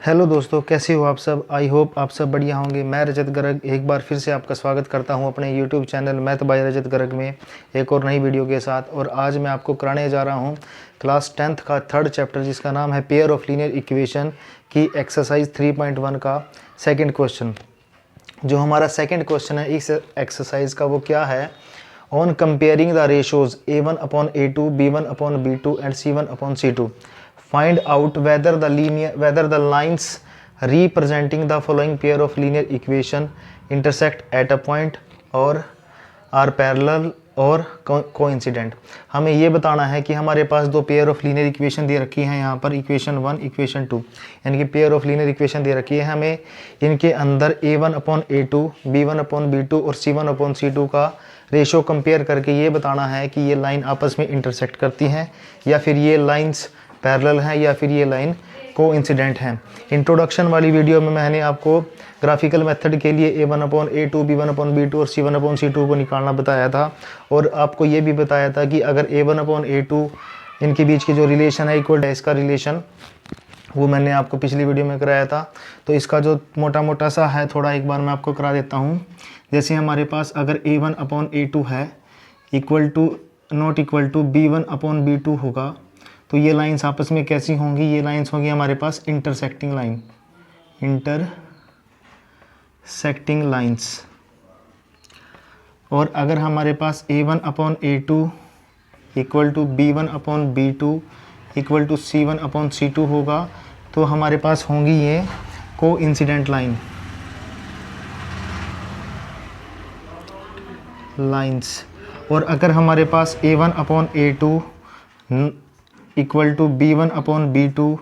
Hello दोस्तों, कैसे हो आप सब। आई होप आप सब बढ़िया होंगे। मैं रजत गर्ग एक बार फिर से आपका स्वागत करता हूं अपने यूट्यूब चैनल मैथ बाय रजत गर्ग में एक और नई वीडियो के साथ। और आज मैं आपको कराने जा रहा हूं क्लास 10th का थर्ड चैप्टर जिसका नाम है पेयर ऑफ लीनियर इक्वेशन की एक्सरसाइज 3.1 का सेकेंड क्वेश्चन। जो हमारा सेकेंड क्वेश्चन है इस एक्सरसाइज का वो क्या है, on comparing the ratios a1/a2 b1/b2 and c1/c2 find out whether the lines representing the following pair of linear equation intersect at a point or are parallel और coincident. हमें ये बताना है कि हमारे पास दो पेयर ऑफ लीनियर इक्वेशन दे रखी हैं यहाँ पर, इक्वेशन 1 इक्वेशन 2 यानी कि पेयर ऑफ लीनियर इक्वेशन दे रखी है। हमें इनके अंदर a1/a2 b1/b2 और c1/c2 का रेशो कंपेयर करके ये बताना है कि ये लाइन आपस में इंटरसेक्ट करती हैं या फिर ये लाइंस पैरेलल हैं या फिर ये लाइन कोइंसिडेंट हैं। इंट्रोडक्शन वाली वीडियो में मैंने आपको ग्राफिकल मेथड के लिए a1/a2 b1/b2 और c1/c2 को निकालना बताया था और आपको ये भी बताया था कि अगर a1/a2 इनके बीच की जो रिलेशन है इक्वल है, इसका रिलेशन वो मैंने आपको पिछली वीडियो में कराया था। तो इसका जो मोटा मोटा सा है थोड़ा एक बार मैं आपको करा देता हूँ। जैसे हमारे पास अगर a1/a2 है equal to not equal to b1/b2 होगा तो ये लाइंस आपस में कैसी होंगी, ये लाइंस होंगी हमारे पास इंटरसेक्टिंग लाइन, इंटरसेक्टिंग लाइंस। और अगर हमारे पास a1/a2 equal to b1/b2 equal to c1/c2 होगा तो हमारे पास होंगी ये कोइंसिडेंट लाइंस। और अगर हमारे पास a1/a2 equal to b1/b2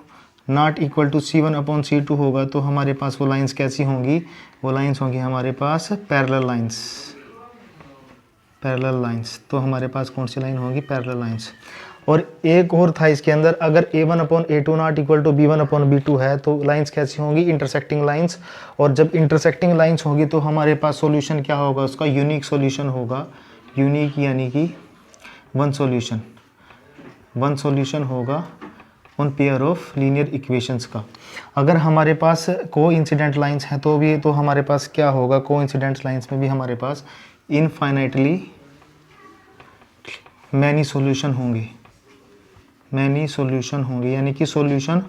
not equal to c1/c2 होगा तो हमारे पास वो लाइंस कैसी होंगी, वो लाइंस होंगी हमारे पास पैरेलल लाइंस। तो हमारे पास कौन सी लाइन होगी, पैरेलल लाइंस। और एक और था इसके अंदर, अगर a1/a2 not equal to b1/b2 है तो लाइंस कैसी होंगी, इंटरसेक्टिंग लाइंस। और जब इंटरसेक्टिंग लाइंस होगी तो हमारे पास सॉल्यूशन क्या होगा, उसका यूनिक सॉल्यूशन होगा। यूनिक यानी कि वन सॉल्यूशन होगा उन पेयर ऑफ लीनियर इक्वेशंस का। अगर हमारे पास कोइंसिडेंट लाइंस हैं तो भी तो हमारे पास क्या होगा, कोइंसिडेंट लाइंस में भी हमारे पास इनफाइनाइटली मैनी सॉल्यूशन होंगे यानी कि सॉल्यूशन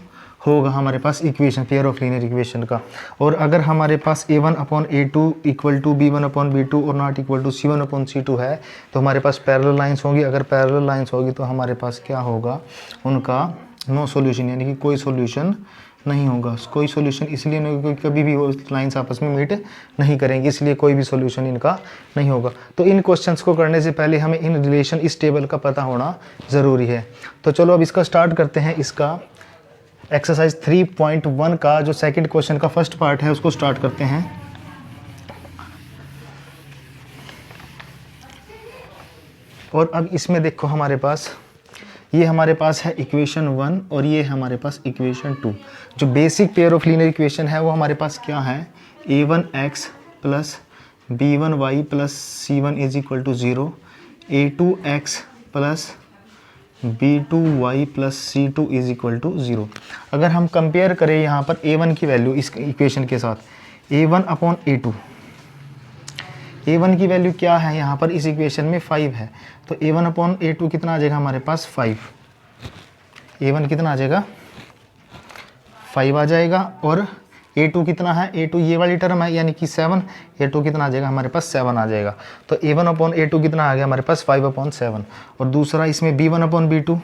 होगा हमारे पास equation pair of linear equation का। और अगर हमारे पास a1/a2 इक्वल टू b1/b2 और नॉट इक्वल टू c1/c2 है तो हमारे पास पैरेलल लाइंस होंगी। अगर पैरेलल लाइंस होगी तो हमारे पास क्या होगा, उनका नो सॉल्यूशन यानी कि कोई सॉल्यूशन नहीं होगा। कोई सॉल्यूशन इसलिए नहीं होगा क्योंकि कभी भी वो लाइंस आपस में मीट नहीं करेंगी, इसलिए कोई भी सॉल्यूशन इनका नहीं होगा। तो इन क्वेश्चंस को करने से पहले हमें इन रिलेशन इस टेबल का पता होना ज़रूरी है। तो चलो अब इसका स्टार्ट करते हैं। इसका एक्सरसाइज 3.1 का जो सेकंड क्वेश्चन का फर्स्ट पार्ट है उसको स्टार्ट करते हैं। और अब इसमें देखो हमारे पास ये हमारे पास है इक्वेशन 1 और ये हमारे पास इक्वेशन 2। जो basic pair of linear equation है वो हमारे पास क्या है, a1x plus b1y plus c1 is equal to 0, a2x plus b2y plus c2 is equal to 0। अगर हम कंपेयर करें यहाँ पर a1 की वैल्यू इस इक्वेशन के साथ, a1/a2 की वैल्यू क्या है यहाँ पर इस इक्वेशन में 5 है तो a1/a2 कितना आ जाएगा हमारे पास 5। a1 कितना आ जाएगा 5 आ जाएगा। और a2 कितना है, a2 ये वाली टर्म है यानी कि 7, a2 कितना आ जाएगा हमारे पास 7 आ जाएगा। तो a1/a2 कितना आ गया हमारे पास 5/7। और दूसरा इसमें b1/b2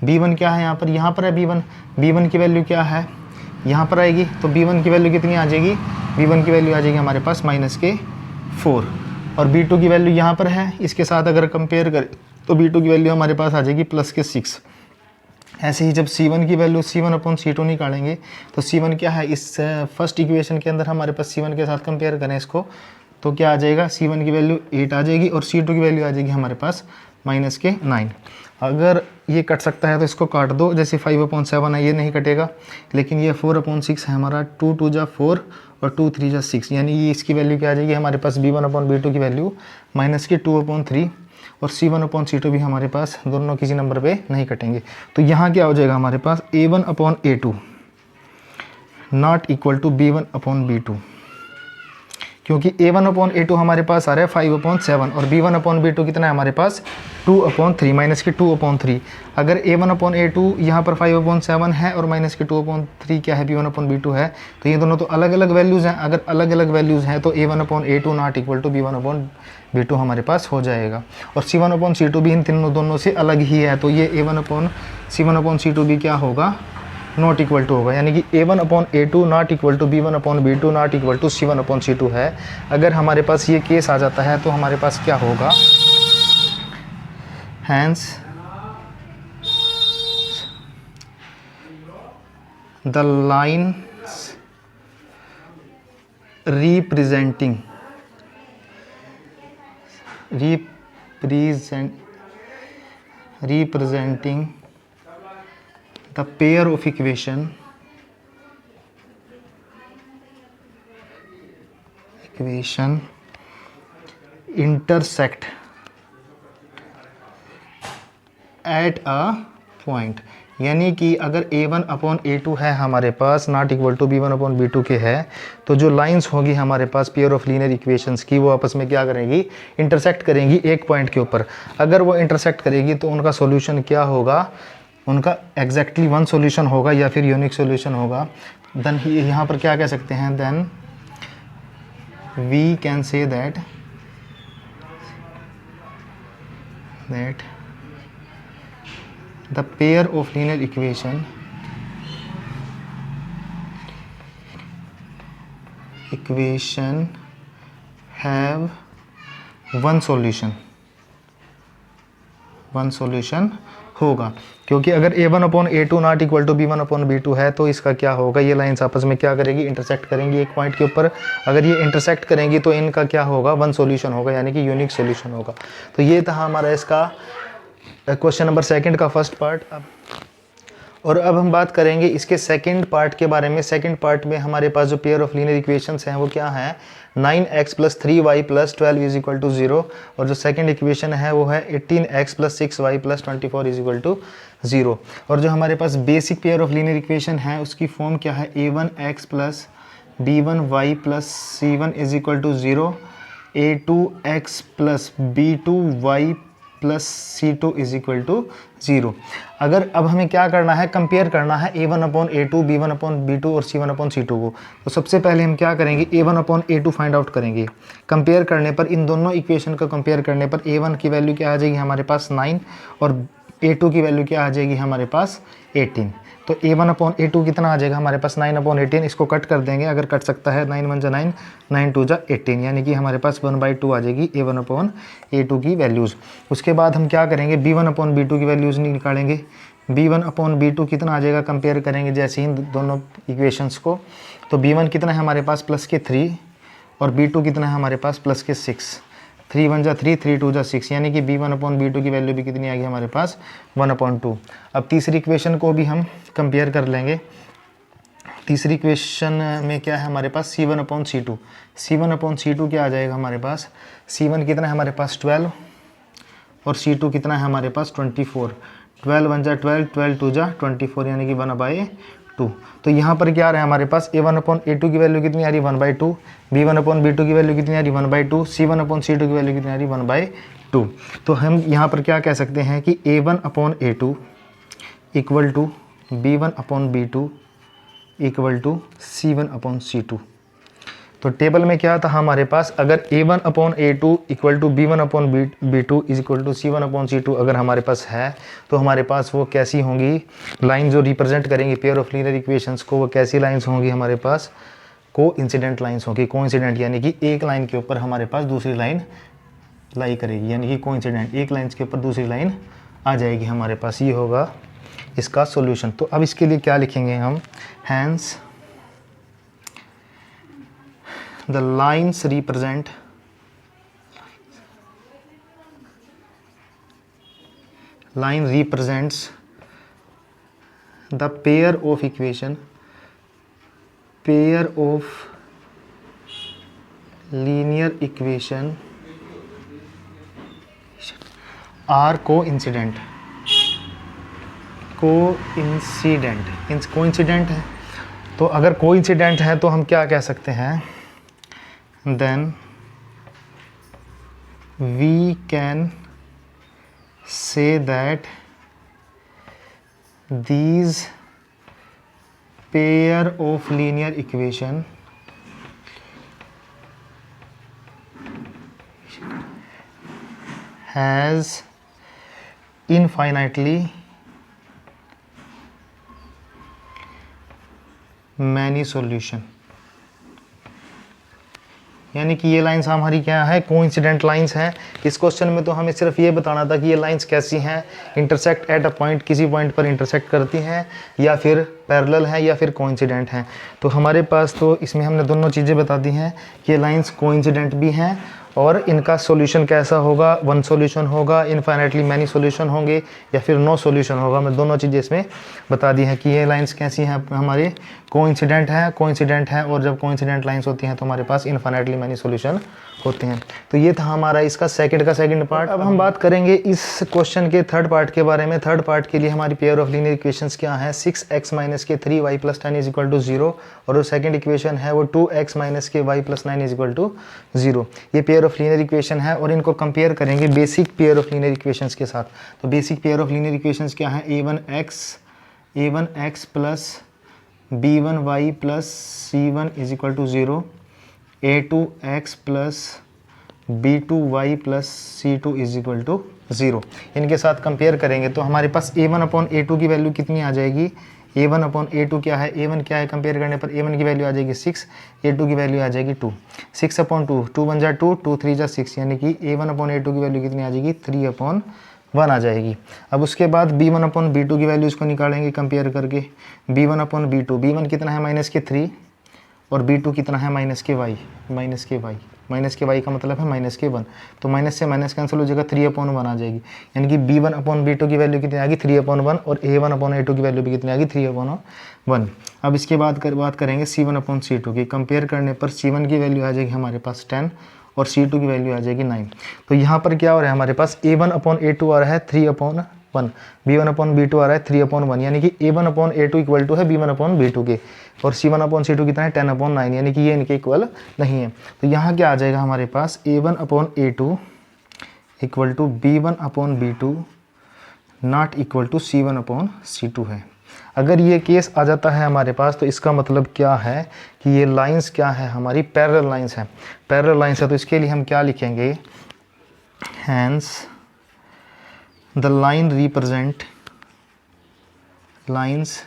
b1 क्या है यहाँ पर है b1 की वैल्यू क्या है यहाँ पर आएगी तो b1 की वैल्यू कितनी आ जाएगी, b1 की वैल्यू आ जाएगी हमारे पास -4। और b2 की वैल्यू यहाँ पर है, इसके साथ अगर कंपेयर करें तो b2 की वैल्यू हमारे पास आ जाएगी +6। ऐसे ही जब c1 की वैल्यू c1/c2 निकालेंगे तो c1 क्या है, इस फर्स्ट इक्वेशन के अंदर हमारे पास c1 के साथ कंपेयर करें इसको तो क्या आ जाएगा, c1 की वैल्यू 8 आ जाएगी और c2 की वैल्यू आ जाएगी हमारे पास -9। अगर ये कट सकता है तो इसको काट दो, जैसे 5/7 है ये नहीं कटेगा, लेकिन ये 4/6 है हमारा, 2 2 जा 4 और 2 3 जा 6 यानी ये इसकी वैल्यू क्या आ जाएगी हमारे पास b1/b2 की वैल्यू -2/3 और C1/C2 भी हमारे पास दोनों किसी नंबर पे नहीं कटेंगे। तो यहाँ क्या हो जाएगा हमारे पास A1/A2 not equal to B1/B2, क्योंकि A1/A2 हमारे पास आ रहा है 5/7 और B1/B2 कितना है हमारे पास 2/3 माइनस के 2/3। अगर A1/A2 यहाँ पर 5/7 है और माइनस के 2/3 क्या है B1/B2 है, तो ये दोनों तो अलग अलग वैल्यूज़ हैं। अगर अलग अलग वैल्यूज़ हैं तो A1/A2 not equal to B1/B2 हमारे पास हो जाएगा। और C1/C2 भी इन तीनों दोनों से अलग ही है, तो ये C1/C2 भी क्या होगा नॉट इक्वल टू होगा, यानी कि A1/A2 not equal to B1/B2 not equal to C1/C2 है। अगर हमारे पास ये केस आ जाता है तो हमारे पास क्या होगा, hence the lines representing the pair of equation intersect at a point, यानी कि अगर A1/A2 है हमारे पास नॉट इक्वल टू B1/B2 के है, तो जो लाइंस होगी हमारे पास पेयर ऑफ लीनियर इक्वेशंस की, वो आपस में क्या करेंगी, इंटरसेक्ट करेंगी एक पॉइंट के ऊपर। अगर वो इंटरसेक्ट करेगी तो उनका सॉल्यूशन क्या होगा, उनका एग्जैक्टली वन सॉल्यूशन होगा या फिर यूनिक सॉल्यूशन होगा। देन यहाँ पर क्या कह सकते हैं, then we can say that the pair of linear equation have one solution होगा, क्योंकि अगर A1/A2 not equal to B1/B2 है तो इसका क्या होगा, ये लाइंस आपस में क्या करेगी, इंटरसेक्ट करेंगी एक पॉइंट के ऊपर। अगर ये इंटरसेक्ट करेंगी तो इनका क्या होगा, वन सॉल्यूशन होगा, यानी कि यूनिक सॉल्यूशन होगा। तो ये था हमारा इसका क्वेश्चन नंबर 2 का फर्स्ट पार्ट। और अब हम बात करेंगे इसके सेकंड पार्ट के बारे में। सेकंड पार्ट में हमारे पास जो पेयर ऑफ लीनियर इक्वेशंस हैं वो क्या हैं, 9x + 3y + 12 = 0, और जो सेकंड इक्वेशन है वो है 18x + 6y + 24 = 0। और जो हमारे पास basic pair of linear equation है उसकी फॉर्म क्या है, a1x + b1y + c1 = 0, a2x + b2y + c2 = 0। अगर अब हमें क्या करना है, कंपेयर करना है A1/A2 B1/B2 और C1/C2 को, तो सबसे पहले हम क्या करेंगे, A1/A2 फाइंड आउट करेंगे। कंपेयर करने पर, इन दोनों इक्वेशन को कंपेयर करने पर A1 की वैल्यू क्या आ जाएगी हमारे पास 9 और A2 की वैल्यू क्या आ जाएगी हमारे पास 18। तो A1/A2 कितना आ जाएगा हमारे पास 9/18। इसको कट कर देंगे, अगर कट सकता है 9 1 जा 9, 9 2 जा 18, यानी कि हमारे पास 1/2 आ जाएगी A1/A2 की वैल्यूज़। उसके बाद हम क्या करेंगे, B1/B2 की वैल्यूज़ निकालेंगे। B1/B2 कितना आ जाएगा, कंपेयर करेंगे जैसे ही दोनों इक्वेशंस को। तो B1 कितना है हमारे पास +3 और B2 कितना है हमारे पास +6। 3 1 जा 3, 3 2 जा 6, यानी कि B1/B2 की वैल्यू भी कितनी आ गई हमारे पास 1/2। अब तीसरी इक्वेशन को भी हम कंपेयर कर लेंगे। तीसरी इक्वेशन में क्या है हमारे पास C1/C2। C1/C2 क्या आ जाएगा हमारे पास, C1 कितना है हमारे पास 12 और C2 कितना है हमारे पास 24। 12 1 जा 12, 12 2 जा 24, यानी कि 1/2। तो यहाँ पर क्या आ रहा है हमारे पास, A1/A2 की वैल्यू कितनी आ रही है 1/2, B1/B2 की वैल्यू कितनी आ रही है 1/2, C1/C2 की वैल्यू कितनी आ रही है 1/2। तो हम यहाँ पर क्या कह सकते हैं कि A1/A2 equal to B1/B2 equal to C1/C2। तो टेबल में क्या था हमारे पास, अगर A1/A2 equal to B1/B2 equal to C1/C2 अगर हमारे पास है, तो हमारे पास वो कैसी होंगी लाइन जो रिप्रेजेंट करेंगी पेयर ऑफ लीनियर इक्वेशंस को, वो कैसी लाइंस होंगी हमारे पास, कोइंसिडेंट लाइंस होंगी। कोइंसिडेंट यानी कि एक लाइन के ऊपर हमारे पास दूसरी लाइन लाई करेगी, यानी कि कोइंसिडेंट, एक लाइन के ऊपर दूसरी लाइन आ जाएगी हमारे पास। ये होगा इसका सॉल्यूशन। तो अब इसके लिए क्या लिखेंगे हम, hence the lines represents the pair of linear equation are coincident है। तो अगर कोइंसिडेंट है तो हम क्या कह सकते हैं, then we can say that these pair of linear equation has infinitely many solution। यानी कि ये लाइंस हमारी क्या है, कोइंसिडेंट लाइंस हैं। इस क्वेश्चन में तो हमें सिर्फ ये बताना था कि ये लाइंस कैसी हैं, इंटरसेक्ट एट अ पॉइंट, किसी पॉइंट पर इंटरसेक्ट करती हैं, या फिर पैरेलल हैं, या फिर कोइंसिडेंट हैं। तो हमारे पास तो इसमें हमने दोनों चीज़ें बता दी हैं कि ये लाइंस कोइंसिडेंट भी हैं और इनका सॉल्यूशन कैसा होगा, वन सॉल्यूशन होगा, इनफाइनाइटली मैनी सॉल्यूशन होंगे, या फिर नो सॉल्यूशन होगा। मैं दोनों चीज़ें इसमें बता दी हैं कि ये लाइंस कैसी हैं, हमारे कोइंसिडेंट हैं और जब कोइंसिडेंट लाइंस होती हैं तो हमारे पास इनफाइनाइटली मैनी सॉल्यूशन होते हैं। तो ये था हमारा इसका सेकंड पार्ट। अब हम बात करेंगे इस क्वेश्चन के थर्ड पार्ट के बारे में। थर्ड पार्ट के लिए हमारी पेयर ऑफ लीनियर इक्वेशंस क्या है, 6x माइनस के 3y plus 10 is equal to 0, और जो सेकंड इक्वेशन है वो 2x minus k y plus 9 is equal to 0। ये पेयर ऑफ लीनियर इक्वेशन है और इनको कंपेयर करेंगे basic pair of linear equations के साथ। तो basic pair of linear equations क्या है, a1x plus b1y plus c1 is equal to 0, a2x plus b2y plus c2 is equal to 0। इनके साथ कंपेयर करेंगे तो हमारे पास a1 अपॉन a2 की वैल्यू कितनी आ जाएगी, a1 अपॉन a2 क्या है, a1 क्या है, कंपेयर करने पर a1 की वैल्यू आ जाएगी 6, a2 की वैल्यू आ जाएगी 2। 6 अपॉन 2, 2 1 जा 2, 2 3 जा 6, यानी कि a1 अपॉन a2 की वैल्यू कितनी आ जाएगी, 3 अपॉन 1 आ जाएगी। अब उसके बाद b1 अपॉन b2 की वैल्यू इसको निकालेंगे कंपेयर करके, b1 अपॉन b2, b1 कितना है माइनस के 3 और b2 कितना है minus k y, minus k y का मतलब है माइनस के 1, तो माइनस से माइनस कैंसिल हो जाएगा, 3 अपॉन 1 आ जाएगी। यानी कि b1 अपॉन b2 की वैल्यू कितनी आ गई, 3 अपॉन 1, और a1 अपॉन a2 की वैल्यू भी कितनी आ गई, 3 अपॉन 1। अब इसके बाद बात करेंगे c1 अपॉन c2 की। कंपेयर करने पर c1 की वैल्यू आ जाएगी हमारे पास 10 और c2 की वैल्यू आ जाएगी 9। तो यहाँ पर क्या हो रहा है, हमारे पास a1 अपॉन a2 आ रहा है 3 अपॉन 1, b1 अपॉन b2 आ रहा है 3 अपॉन 1, यानी कि a1 upon a2 equal to है b1 अपॉन b2 के, और c1 अपॉन c2 कितना है 10 अपॉन 9, यानी कि ये इनके इक्वल नहीं है। तो यहाँ क्या आ जाएगा हमारे पास, a1 upon a2 equal to b1 upon b2 not equal to c1 upon c2 है। अगर ये केस आ जाता है हमारे पास तो इसका मतलब क्या है कि ये लाइंस क्या है, हमारी पैरेलल लाइंस है। पैरेलल लाइंस है तो इसके लिए हम क्या लिखेंगे, hence the line lines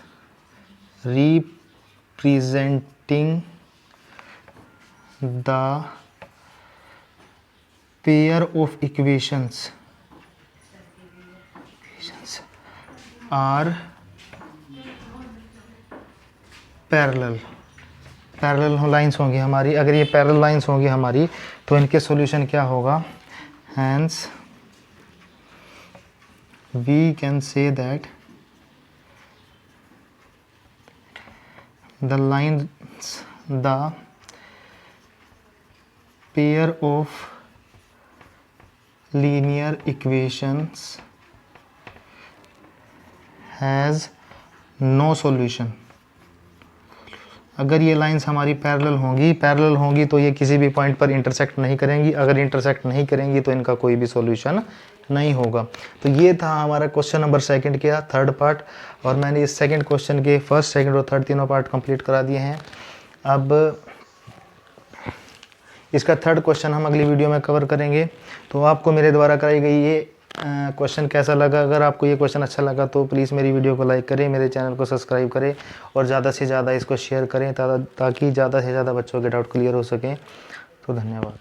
representing the pair of equations are parallel lines होंगी हमारी। अगर ये पैरेलल लाइंस होंगी हमारी तो इनके सॉल्यूशन क्या होगा, hence we can say that the pair of linear equations has no solution। अगर ये लाइंस हमारी पैरेलल होंगी तो ये किसी भी पॉइंट पर इंटरसेक्ट नहीं करेंगी। अगर इंटरसेक्ट नहीं करेंगी तो इनका कोई भी सॉल्यूशन नहीं होगा। तो ये था हमारा क्वेश्चन नंबर सेकंड का थर्ड पार्ट, और मैंने इस सेकंड क्वेश्चन के फर्स्ट, सेकंड और थर्ड तीनों पार्ट कंप्लीट करा दिए हैं। अब इसका थर्ड क्वेश्चन हम अगली वीडियो में कवर करेंगे। तो आपको मेरे द्वारा कराई गई ये क्वेश्चन कैसा लगा, अगर आपको ये क्वेश्चन अच्छा लगा तो प्लीज़ मेरी वीडियो को लाइक करें, मेरे चैनल को सब्सक्राइब करें और ज़्यादा से ज़्यादा इसको शेयर करें ताकि ज़्यादा से ज़्यादा बच्चों के डाउट क्लियर हो सकें। तो धन्यवाद।